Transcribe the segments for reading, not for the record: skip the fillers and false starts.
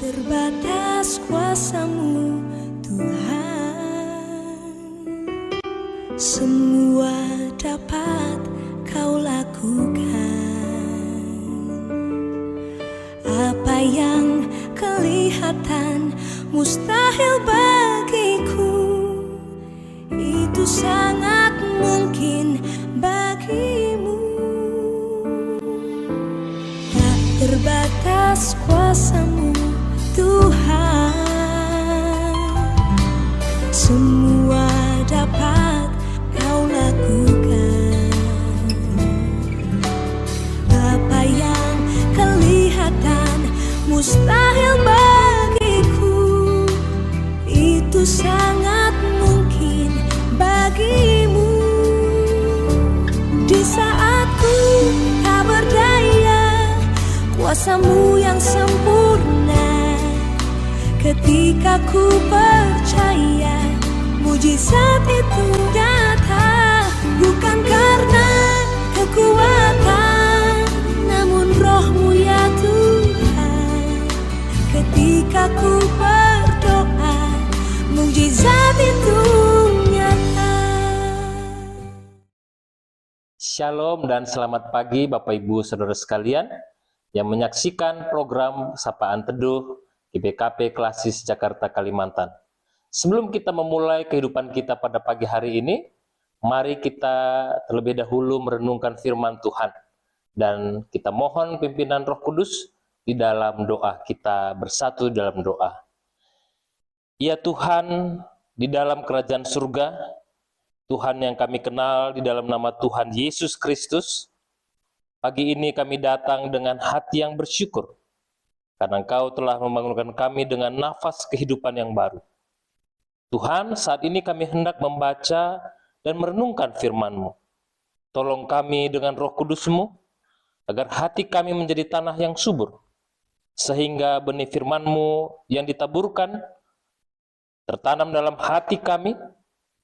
terbatas kuasa-Mu, Tuhan. Semua dapat Kau lakukan. Apa yang kelihatan mustahil bagiku, itu sangat mungkin bagimu. Tak terbatas kuasa-Mu, Tuhan. Semua dapat Kau lakukan. Apa yang kelihatan mustahil bagiku, itu sangat mungkin bagimu. Di saat ku tak berdaya, kuasa-Mu yang sempurna. Ketika ku percaya, mujizat itu nyata. Bukan karena kekuatan, namun Roh-Mu ya Tuhan. Ketika ku berdoa, mujizat itu nyata. Shalom dan selamat pagi Bapak Ibu Saudara sekalian yang menyaksikan program Sapaan Teduh GBKP Klasis Jakarta Kalimantan. Sebelum kita memulai kehidupan kita pada pagi hari ini, mari kita terlebih dahulu merenungkan firman Tuhan dan kita mohon pimpinan Roh Kudus di dalam doa. Kita bersatu dalam doa. Ya Tuhan, di dalam kerajaan surga, Tuhan yang kami kenal di dalam nama Tuhan Yesus Kristus, pagi ini kami datang dengan hati yang bersyukur karena Engkau telah membangunkan kami dengan nafas kehidupan yang baru. Tuhan, saat ini kami hendak membaca dan merenungkan firman-Mu. Tolong kami dengan Roh Kudus-Mu, agar hati kami menjadi tanah yang subur, sehingga benih firman-Mu yang ditaburkan, tertanam dalam hati kami,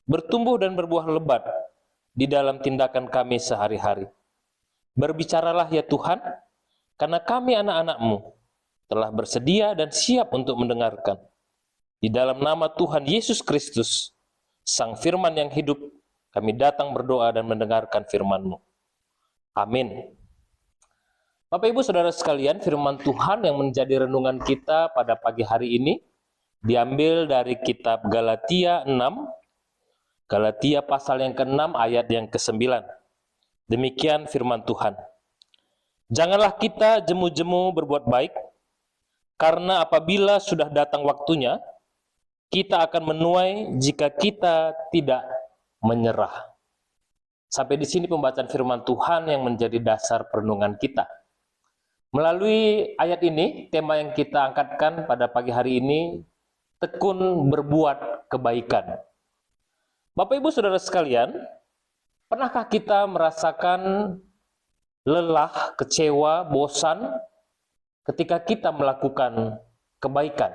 bertumbuh dan berbuah lebat di dalam tindakan kami sehari-hari. Berbicaralah ya Tuhan, karena kami anak-anak-Mu telah bersedia dan siap untuk mendengarkan. Di dalam nama Tuhan Yesus Kristus, Sang Firman yang hidup, kami datang berdoa dan mendengarkan firman-Mu. Amin. Bapak Ibu Saudara sekalian, firman Tuhan yang menjadi renungan kita pada pagi hari ini diambil dari kitab Galatia 6, Galatia pasal yang ke-6 ayat yang ke-9. Demikian firman Tuhan. Janganlah kita jemu-jemu berbuat baik, karena apabila sudah datang waktunya, kita akan menuai jika kita tidak menyerah. Sampai di sini pembacaan firman Tuhan yang menjadi dasar perenungan kita. Melalui ayat ini, tema yang kita angkatkan pada pagi hari ini, tekun berbuat kebaikan. Bapak Ibu Saudara sekalian, pernahkah kita merasakan lelah, kecewa, bosan ketika kita melakukan kebaikan?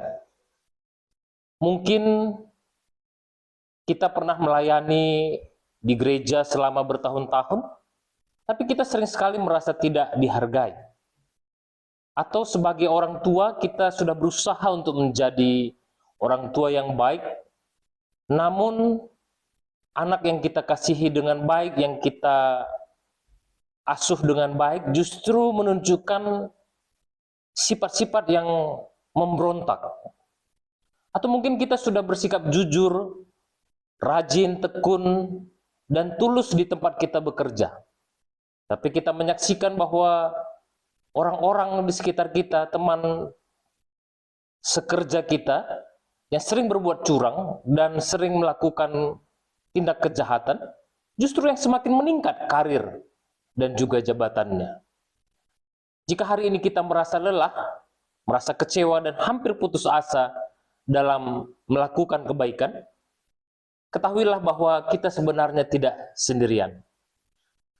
Mungkin kita pernah melayani di gereja selama bertahun-tahun, tapi kita sering sekali merasa tidak dihargai. Atau sebagai orang tua, kita sudah berusaha untuk menjadi orang tua yang baik, namun anak yang kita kasihi dengan baik, yang kita asuh dengan baik, justru menunjukkan sifat-sifat yang memberontak. Atau mungkin kita sudah bersikap jujur, rajin, tekun, dan tulus di tempat kita bekerja. Tapi kita menyaksikan bahwa orang-orang di sekitar kita, teman sekerja kita, yang sering berbuat curang dan sering melakukan tindak kejahatan, justru yang semakin meningkat karir dan juga jabatannya. Jika hari ini kita merasa lelah, merasa kecewa dan hampir putus asa dalam melakukan kebaikan, ketahuilah bahwa kita sebenarnya tidak sendirian.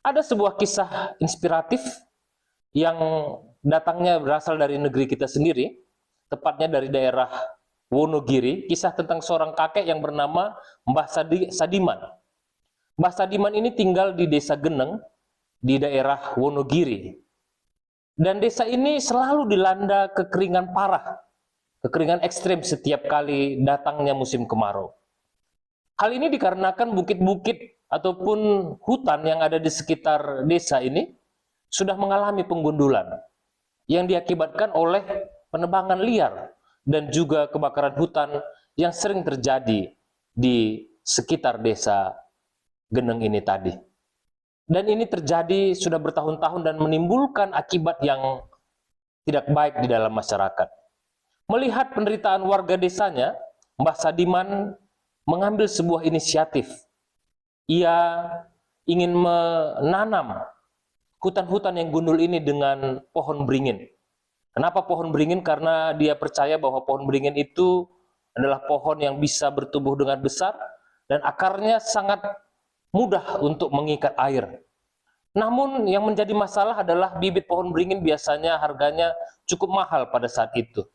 Ada sebuah kisah inspiratif yang datangnya berasal dari negeri kita sendiri, tepatnya dari daerah Wonogiri, kisah tentang seorang kakek yang bernama Mbah Sadiman. Mbah Sadiman ini tinggal di desa Geneng, di daerah Wonogiri. Dan desa ini selalu dilanda kekeringan parah. kekeringan ekstrem setiap kali datangnya musim kemarau. Hal ini dikarenakan bukit-bukit ataupun hutan yang ada di sekitar desa ini sudah mengalami penggundulan yang diakibatkan oleh penebangan liar dan juga kebakaran hutan yang sering terjadi di sekitar desa Geneng ini tadi. Dan ini terjadi sudah bertahun-tahun dan menimbulkan akibat yang tidak baik di dalam masyarakat. Melihat penderitaan warga desanya, Mbah Sadiman mengambil sebuah inisiatif. Ia ingin menanam hutan-hutan yang gundul ini dengan pohon beringin. Kenapa pohon beringin? Karena dia percaya bahwa pohon beringin itu adalah pohon yang bisa bertumbuh dengan besar dan akarnya sangat mudah untuk mengikat air. Namun yang menjadi masalah adalah bibit pohon beringin biasanya harganya cukup mahal pada saat itu.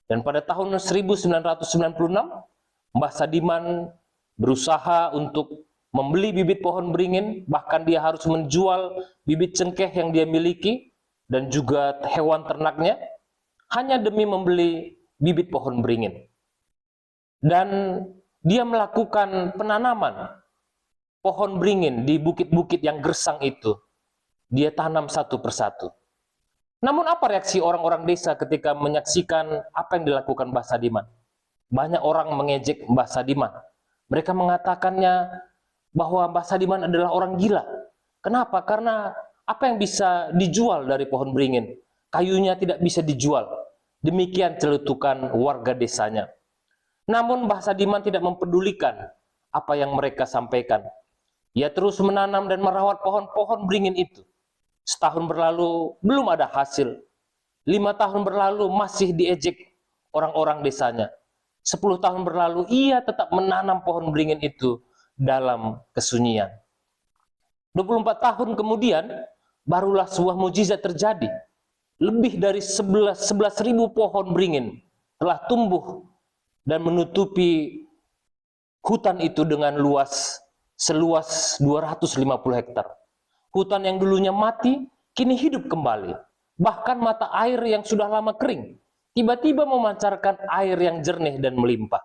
Dan pada tahun 1996, Mbah Sadiman berusaha untuk membeli bibit pohon beringin, bahkan dia harus menjual bibit cengkeh yang dia miliki dan juga hewan ternaknya hanya demi membeli bibit pohon beringin. Dan dia melakukan penanaman pohon beringin di bukit-bukit yang gersang itu. Dia tanam satu persatu. Namun apa reaksi orang-orang desa ketika menyaksikan apa yang dilakukan Mbah Sadiman? Banyak orang mengejek Mbah Sadiman. Mereka mengatakannya bahwa Mbah Sadiman adalah orang gila. Kenapa? Karena apa yang bisa dijual dari pohon beringin? Kayunya tidak bisa dijual. Demikian celetukan warga desanya. Namun Mbah Sadiman tidak mempedulikan apa yang mereka sampaikan. Ia terus menanam dan merawat pohon-pohon beringin itu. Setahun berlalu belum ada hasil. 5 tahun berlalu masih diejek orang-orang desanya. 10 tahun berlalu ia tetap menanam pohon beringin itu dalam kesunyian. 24 tahun kemudian barulah sebuah mukjizat terjadi. Lebih dari 11.000 pohon beringin telah tumbuh dan menutupi hutan itu dengan seluas 250 hektar. Hutan yang dulunya mati, kini hidup kembali. Bahkan mata air yang sudah lama kering, tiba-tiba memancarkan air yang jernih dan melimpah.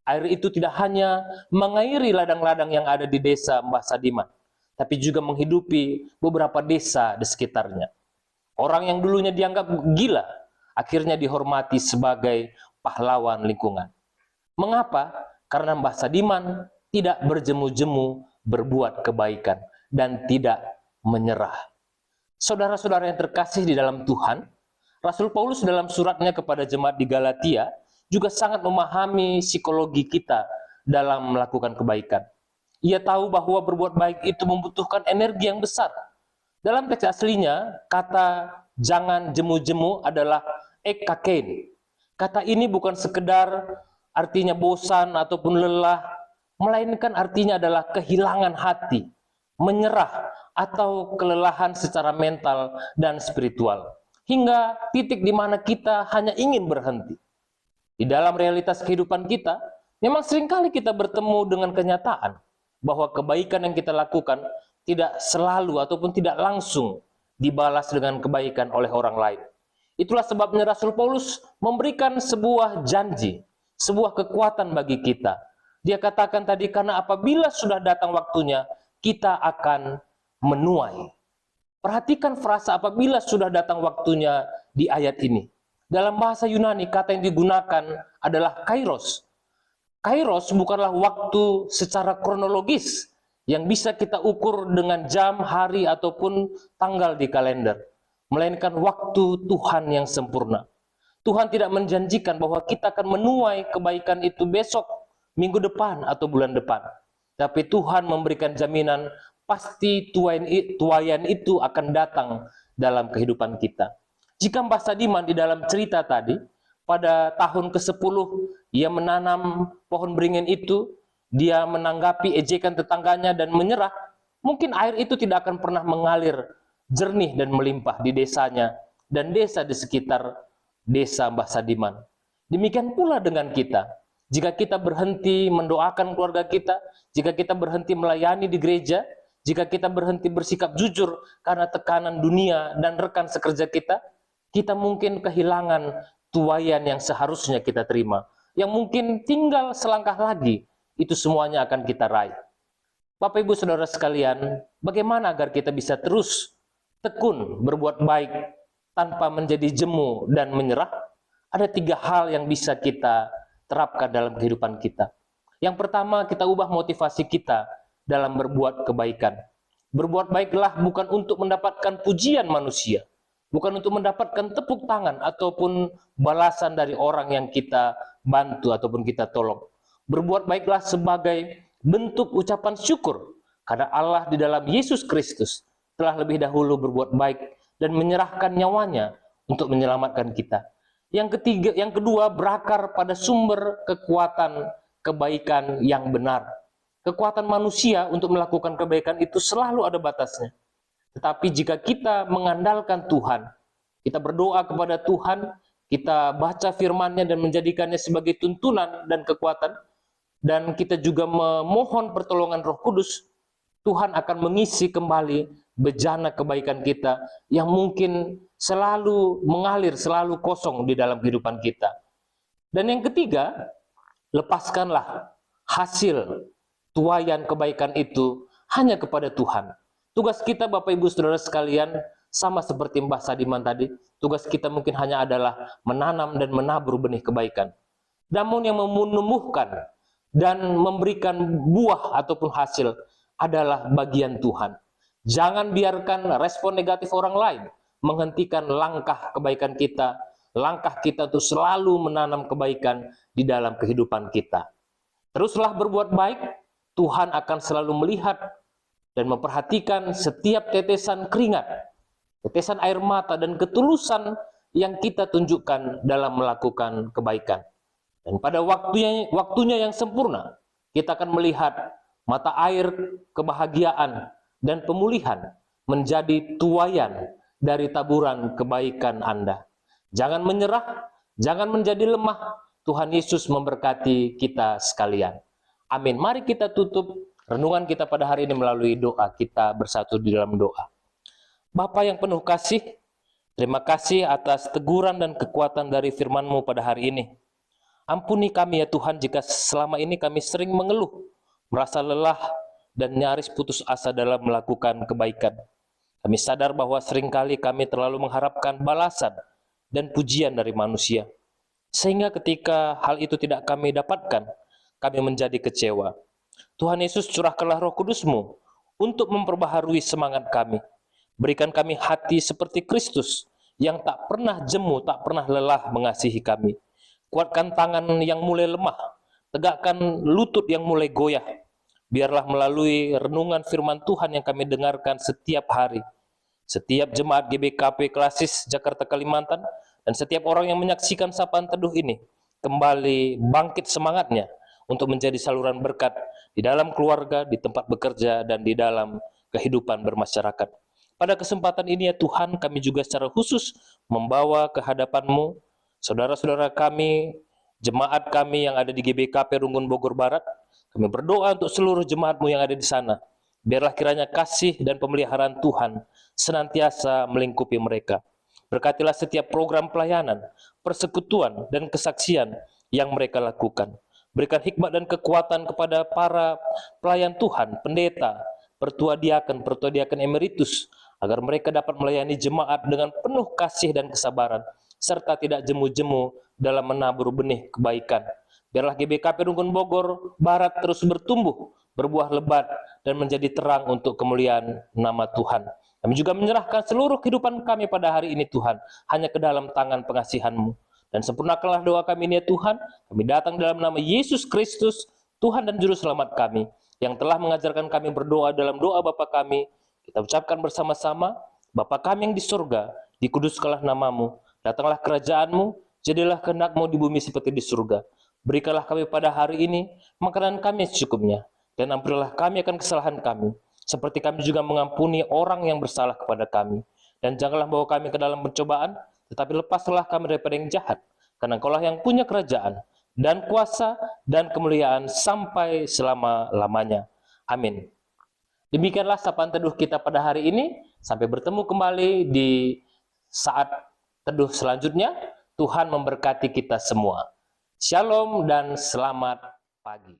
Air itu tidak hanya mengairi ladang-ladang yang ada di desa Mbah Sadiman, tapi juga menghidupi beberapa desa di sekitarnya. Orang yang dulunya dianggap gila, akhirnya dihormati sebagai pahlawan lingkungan. Mengapa? Karena Mbah Sadiman tidak berjemu-jemu berbuat kebaikan dan tidak menyerah. Saudara-saudara yang terkasih di dalam Tuhan, Rasul Paulus dalam suratnya kepada jemaat di Galatia juga sangat memahami psikologi kita dalam melakukan kebaikan. Ia tahu bahwa berbuat baik itu membutuhkan energi yang besar. Dalam teks aslinya, kata jangan jemu-jemu adalah ekkakein. Kata ini bukan sekedar artinya bosan ataupun lelah, melainkan artinya adalah kehilangan hati, menyerah, atau kelelahan secara mental dan spiritual. Hingga titik di mana kita hanya ingin berhenti. Di dalam realitas kehidupan kita, memang seringkali kita bertemu dengan kenyataan bahwa kebaikan yang kita lakukan tidak selalu ataupun tidak langsung dibalas dengan kebaikan oleh orang lain. Itulah sebabnya Rasul Paulus memberikan sebuah janji, sebuah kekuatan bagi kita. Dia katakan tadi, karena apabila sudah datang waktunya, kita akan menuai. Perhatikan frasa apabila sudah datang waktunya di ayat ini. Dalam bahasa Yunani, kata yang digunakan adalah kairos. Kairos bukanlah waktu secara kronologis yang bisa kita ukur dengan jam, hari, ataupun tanggal di kalender. Melainkan waktu Tuhan yang sempurna. Tuhan tidak menjanjikan bahwa kita akan menuai kebaikan itu besok, minggu depan, atau bulan depan. Tapi Tuhan memberikan jaminan pasti tuaian itu akan datang dalam kehidupan kita. Jika Mbah Sadiman di dalam cerita tadi, pada tahun ke-10 ia menanam pohon beringin itu, dia menanggapi ejekan tetangganya dan menyerah, mungkin air itu tidak akan pernah mengalir jernih dan melimpah di desanya dan desa di sekitar desa Mbah Sadiman. Demikian pula dengan kita. Jika kita berhenti mendoakan keluarga kita, jika kita berhenti melayani di gereja, jika kita berhenti bersikap jujur karena tekanan dunia dan rekan sekerja kita, kita mungkin kehilangan tuaian yang seharusnya kita terima, yang mungkin tinggal selangkah lagi, itu semuanya akan kita raih. Bapak Ibu Saudara sekalian, bagaimana agar kita bisa terus tekun berbuat baik tanpa menjadi jemu dan menyerah? Ada 3 hal yang bisa kita terapkan dalam kehidupan kita. Yang pertama, kita ubah motivasi kita dalam berbuat kebaikan. Berbuat baiklah bukan untuk mendapatkan pujian manusia, bukan untuk mendapatkan tepuk tangan ataupun balasan dari orang yang kita bantu ataupun kita tolong. Berbuat baiklah sebagai bentuk ucapan syukur karena Allah di dalam Yesus Kristus telah lebih dahulu berbuat baik dan menyerahkan nyawanya untuk menyelamatkan kita. Yang kedua, berakar pada sumber kekuatan kebaikan yang benar. Kekuatan manusia untuk melakukan kebaikan itu selalu ada batasnya. Tetapi jika kita mengandalkan Tuhan, kita berdoa kepada Tuhan, kita baca firman-Nya dan menjadikannya sebagai tuntunan dan kekuatan, dan kita juga memohon pertolongan Roh Kudus, Tuhan akan mengisi kembali bejana kebaikan kita yang mungkin selalu mengalir, selalu kosong di dalam kehidupan kita. Dan yang ketiga, lepaskanlah hasil tuaian kebaikan itu hanya kepada Tuhan. Tugas kita Bapak Ibu Saudara sekalian sama seperti Mbah Sadiman tadi, tugas kita mungkin hanya adalah menanam dan menabur benih kebaikan. Namun yang menumbuhkan dan memberikan buah ataupun hasil adalah bagian Tuhan. Jangan biarkan respon negatif orang lain menghentikan langkah kebaikan kita, langkah kita untuk selalu menanam kebaikan di dalam kehidupan kita. Teruslah berbuat baik, Tuhan akan selalu melihat dan memperhatikan setiap tetesan keringat, tetesan air mata dan ketulusan yang kita tunjukkan dalam melakukan kebaikan. Dan pada waktunya yang sempurna, kita akan melihat mata air kebahagiaan dan pemulihan menjadi tuaian dari taburan kebaikan Anda. Jangan menyerah, jangan menjadi lemah. Tuhan Yesus memberkati kita sekalian. Amin. Mari kita tutup renungan kita pada hari ini melalui doa. Kita bersatu di dalam doa. Bapa yang penuh kasih, terima kasih atas teguran dan kekuatan dari firman-Mu pada hari ini. Ampuni kami ya Tuhan jika selama ini kami sering mengeluh, merasa lelah, dan nyaris putus asa dalam melakukan kebaikan. Kami sadar bahwa seringkali kami terlalu mengharapkan balasan dan pujian dari manusia. Sehingga ketika hal itu tidak kami dapatkan, kami menjadi kecewa. Tuhan Yesus, curahkanlah Roh Kudus-Mu untuk memperbaharui semangat kami. Berikan kami hati seperti Kristus yang tak pernah jemu, tak pernah lelah mengasihi kami. Kuatkan tangan yang mulai lemah, tegakkan lutut yang mulai goyah. Biarlah melalui renungan firman Tuhan yang kami dengarkan setiap hari, setiap jemaat GBKP Klasis Jakarta Kalimantan, dan setiap orang yang menyaksikan sapaan teduh ini kembali bangkit semangatnya untuk menjadi saluran berkat di dalam keluarga, di tempat bekerja, dan di dalam kehidupan bermasyarakat. Pada kesempatan ini ya Tuhan, kami juga secara khusus membawa ke hadapan-Mu saudara-saudara kami, jemaat kami yang ada di GBKP Runggun Bogor Barat. Kami berdoa untuk seluruh jemaat-Mu yang ada di sana. Biarlah kiranya kasih dan pemeliharaan Tuhan senantiasa melingkupi mereka. Berkatilah setiap program pelayanan, persekutuan, dan kesaksian yang mereka lakukan. Berikan hikmat dan kekuatan kepada para pelayan Tuhan, pendeta, pertua diaken emeritus, agar mereka dapat melayani jemaat dengan penuh kasih dan kesabaran, serta tidak jemu-jemu dalam menabur benih kebaikan. Biarlah GBKP Runggun Bogor Barat terus bertumbuh, berbuah lebat, dan menjadi terang untuk kemuliaan nama Tuhan. Kami juga menyerahkan seluruh kehidupan kami pada hari ini Tuhan, hanya ke dalam tangan pengasihan-Mu. Dan sempurnakanlah doa kami ini ya Tuhan, kami datang dalam nama Yesus Kristus, Tuhan dan Juru Selamat kami, yang telah mengajarkan kami berdoa dalam doa Bapa kami. Kita ucapkan bersama-sama, Bapa kami yang di surga, dikuduskanlah nama-Mu, datanglah kerajaan-Mu, jadilah kehendak-Mu di bumi seperti di surga. Berikanlah kami pada hari ini makanan kami secukupnya, dan ampunilah kami akan kesalahan kami, seperti kami juga mengampuni orang yang bersalah kepada kami. Dan janganlah bawa kami ke dalam pencobaan, tetapi lepaslah kami daripada yang jahat, karena Engkaulah yang punya kerajaan, dan kuasa, dan kemuliaan sampai selama-lamanya. Amin. Demikianlah sapaan teduh kita pada hari ini. Sampai bertemu kembali di saat teduh selanjutnya. Tuhan memberkati kita semua. Shalom dan selamat pagi.